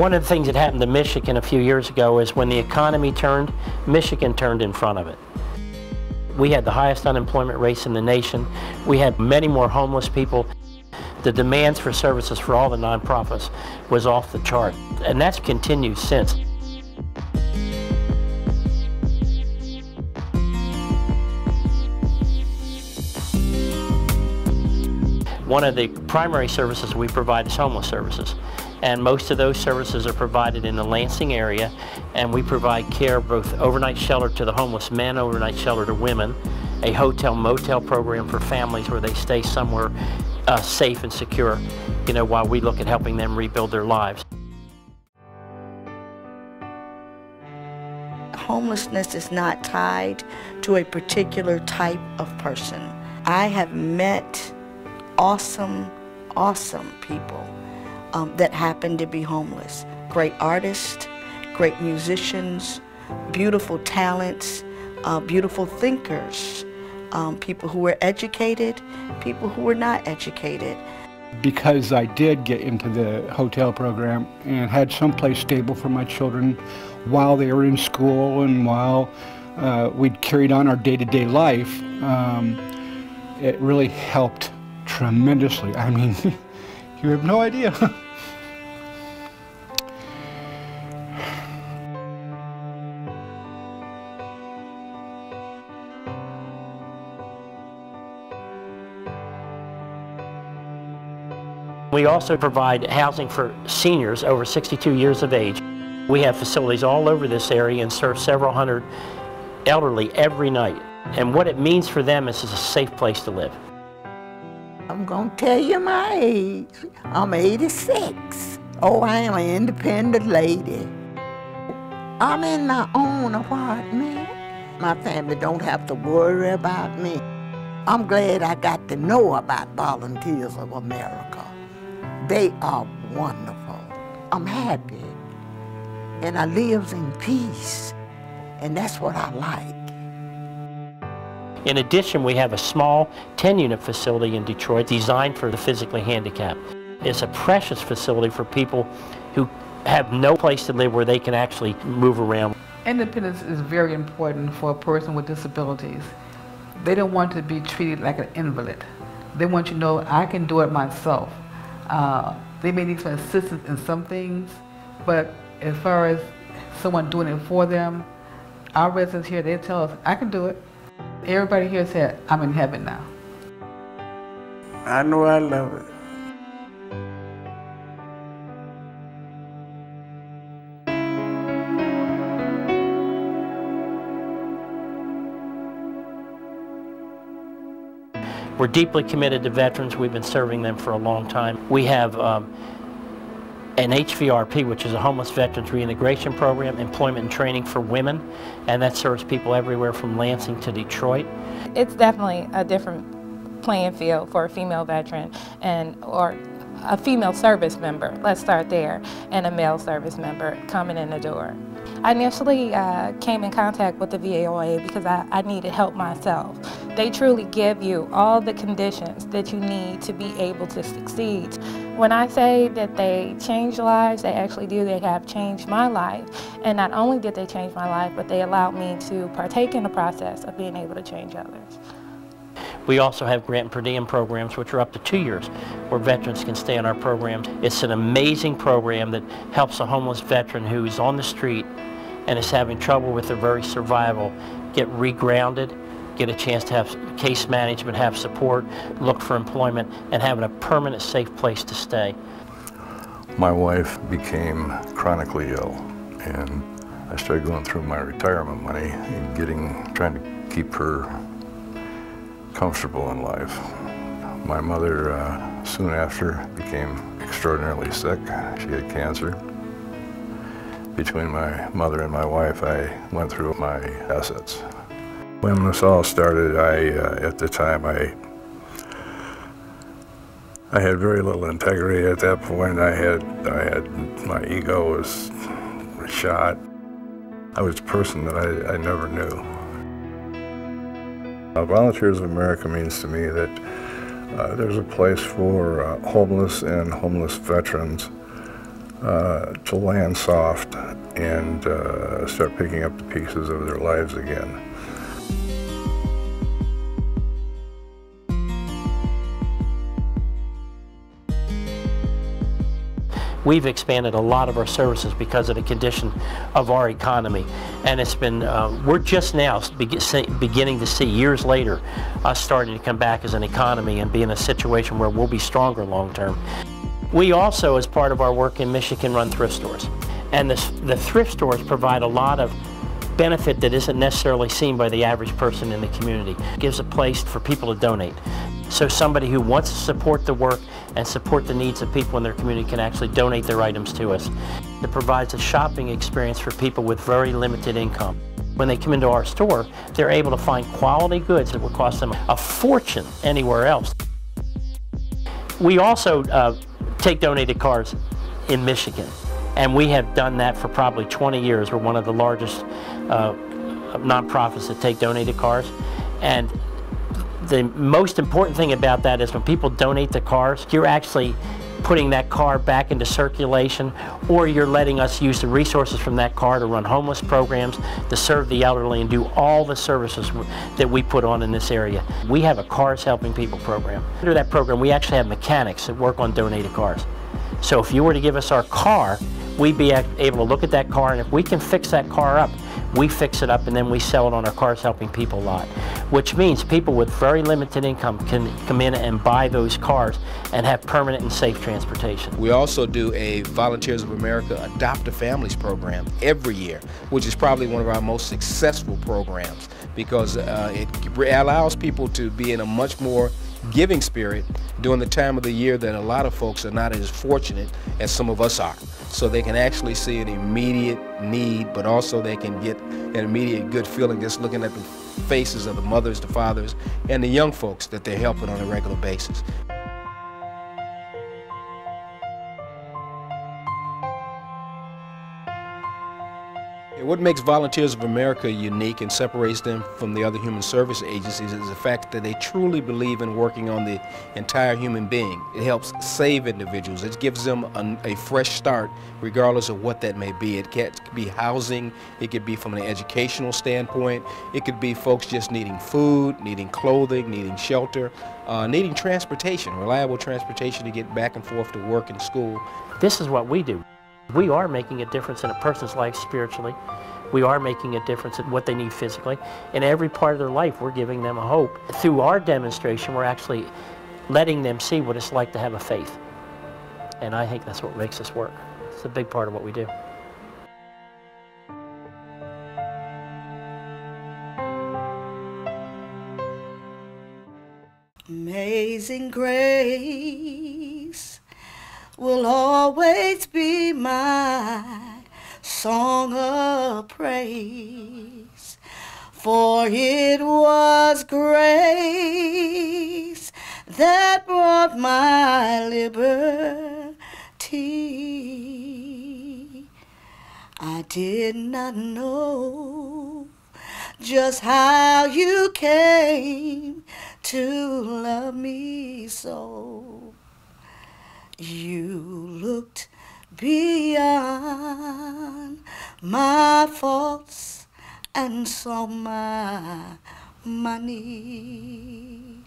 One of the things that happened to Michigan a few years ago is when the economy turned, Michigan turned in front of it. We had the highest unemployment rates in the nation. We had many more homeless people. The demands for services for all the nonprofits was off the chart, and that's continued since. One of the primary services we provide is homeless services, and most of those services are provided in the Lansing area, and we provide care, both overnight shelter to the homeless men, overnight shelter to women, a hotel motel program for families where they stay somewhere safe and secure, while we look at helping them rebuild their lives. Homelessness is not tied to a particular type of person. I have met awesome people that happen to be homeless. Great artists, great musicians, beautiful talents, beautiful thinkers, people who were educated, people who were not educated. Because I did get into the hotel program and had someplace stable for my children while they were in school and while we'd carried on our day-to-day life, it really helped tremendously. I mean, you have no idea. We also provide housing for seniors over 62 years of age. We have facilities all over this area and serve several hundred elderly every night. And what it means for them is it's a safe place to live. I'm going to tell you my age. I'm 86. Oh, I am an independent lady. I'm in my own apartment. My family don't have to worry about me. I'm glad I got to know about Volunteers of America. They are wonderful. I'm happy, and I live in peace, and that's what I like. In addition, we have a small 10-unit facility in Detroit designed for the physically handicapped. It's a precious facility for people who have no place to live where they can actually move around. Independence is very important for a person with disabilities. They don't want to be treated like an invalid. They want you to know, I can do it myself. They may need some assistance in some things, but as far as someone doing it for them, our residents here, they tell us, I can do it. Everybody here said, I'm in heaven now. I know I love it. We're deeply committed to veterans. We've been serving them for a long time. We have an HVRP, which is a Homeless Veterans Reintegration Program, employment and training for women, and that serves people everywhere from Lansing to Detroit. It's definitely a different playing field for a female veteran or a female service member, let's start there, and a male service member coming in the door. I initially came in contact with the VAOA because I needed help myself. They truly give you all the conditions that you need to be able to succeed. When I say that they change lives, they actually do. They have changed my life. And not only did they change my life, but they allowed me to partake in the process of being able to change others. We also have grant and per diem programs, which are up to 2 years, where veterans can stay in our programs. It's an amazing program that helps a homeless veteran who is on the street and is having trouble with their very survival get regrounded, get a chance to have case management, have support, look for employment, and having a permanent safe place to stay. My wife became chronically ill, and I started going through my retirement money and trying to keep her comfortable in life. My mother soon after became extraordinarily sick. She had cancer. Between my mother and my wife, I went through my assets. When this all started, at the time, I had very little integrity at that point. My ego was shot. I was a person that I never knew. Volunteers of America means to me that there's a place for homeless and homeless veterans to land soft and start picking up the pieces of their lives again. We've expanded a lot of our services because of the condition of our economy, and it's been, we're just now beginning to see, years later, us starting to come back as an economy and be in a situation where we'll be stronger long term. We also, as part of our work in Michigan, run thrift stores, and the thrift stores provide a lot of benefit that isn't necessarily seen by the average person in the community. It gives a place for people to donate. So somebody who wants to support the work and support the needs of people in their community can actually donate their items to us. It provides a shopping experience for people with very limited income. When they come into our store, they're able to find quality goods that would cost them a fortune anywhere else. We also take donated cars in Michigan, and we have done that for probably 20 years. We're one of the largest nonprofits that take donated cars, and the most important thing about that is when people donate the cars, you're actually putting that car back into circulation, or you're letting us use the resources from that car to run homeless programs, to serve the elderly, and do all the services that we put on in this area. We have a Cars Helping People program. Under that program, we actually have mechanics that work on donated cars. So if you were to give us our car, we'd be able to look at that car, and if we can fix that car up, we fix it up and then we sell it on our Cars Helping People lot, which means people with very limited income can come in and buy those cars and have permanent and safe transportation. We also do a Volunteers of America Adopt a Families program every year, which is probably one of our most successful programs because it allows people to be in a much more giving spirit during the time of the year that a lot of folks are not as fortunate as some of us are. So they can actually see an immediate need, but also they can get an immediate good feeling just looking at the faces of the mothers, the fathers, and the young folks that they're helping on a regular basis. What makes Volunteers of America unique and separates them from the other human service agencies is the fact that they truly believe in working on the entire human being. It helps save individuals. It gives them a fresh start regardless of what that may be. It could be housing, it could be from an educational standpoint, it could be folks just needing food, needing clothing, needing shelter, needing transportation, reliable transportation to get back and forth to work and school. This is what we do. We are making a difference in a person's life spiritually. We are making a difference in what they need physically. In every part of their life, we're giving them a hope. Through our demonstration, we're actually letting them see what it's like to have a faith. And I think that's what makes us work. It's a big part of what we do. Amazing grace will always be my song of praise, for it was grace that brought my liberty. I did not know just how you came to love me so. You looked beyond my faults and saw my need.